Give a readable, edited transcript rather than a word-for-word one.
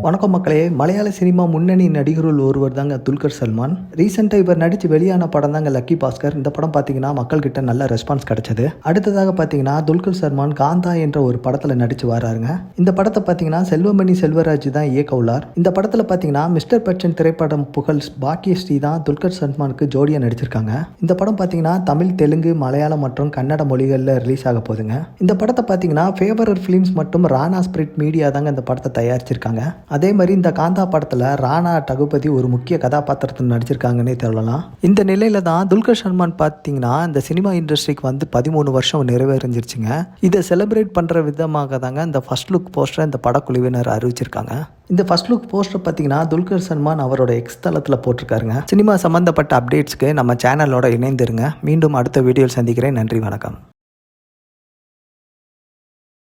வணக்கம் மக்களே. மலையாள சினிமா முன்னணி நடிகருள் ஒருவர் தாங்க துல்கர் சல்மான். ரீசெண்டாக இவர் நடித்து வெளியான படம் தாங்க லக்கி பாஸ்கர். இந்த படம் பார்த்தீங்கன்னா மக்கள்கிட்ட நல்ல ரெஸ்பான்ஸ் கிடைச்சது. அடுத்ததாக பார்த்தீங்கன்னா துல்கர் சல்மான் காந்தா என்ற ஒரு படத்தில் நடித்து வராருங்க. இந்த படத்தை பார்த்தீங்கன்னா செல்வமணி செல்வராஜ் தான் இயக்க உள்ளார். இந்த படத்தில் பார்த்தீங்கன்னா மிஸ்டர் பச்சன் திரைப்படம் புகழ் பாக்கியஸ்ரீ தான் துல்கர் சல்மானுக்கு ஜோடியாக நடிச்சிருக்காங்க. இந்த படம் பார்த்தீங்கன்னா தமிழ், தெலுங்கு, மலையாளம் மற்றும் கன்னட மொழிகளில் ரிலீஸ் ஆக போகுதுங்க. இந்த படத்தை பார்த்தீங்கன்னா ஃபேவரர் ஃபிலிம்ஸ் மற்றும் ராணா ஸ்பிரிட் மீடியா தாங்க இந்த படத்தை தயாரிச்சிருக்காங்க. அதே மாதிரி இந்த காந்தா படத்தில் ராணா டகுபதி ஒரு முக்கிய கதாபாத்திரத்தில் நடிச்சிருக்காங்கன்னே சொல்லலாம். இந்த நிலையில தான் துல்கர் சல்மான் பார்த்தீங்கன்னா இந்த சினிமா இண்டஸ்ட்ரிக்கு வந்து 13 வருஷம் நிறைவேறிஞ்சிருச்சுங்க. இதை செலிப்ரேட் பண்ணுற விதமாக தாங்க இந்த ஃபர்ஸ்ட் லுக் போஸ்டரை இந்த படக்குழுவினர் அறிவிச்சிருக்காங்க. இந்த ஃபர்ஸ்ட் லுக் போஸ்டர் பார்த்தீங்கன்னா துல்கர் சல்மான் அவரோட எக்ஸ் தளத்தில் போட்டிருக்காருங்க. சினிமா சம்பந்தப்பட்ட அப்டேட்ஸ்க்கு நம்ம சேனலோட இணைந்திருங்க. மீண்டும் அடுத்த வீடியோவில் சந்திக்கிறேன். நன்றி, வணக்கம்.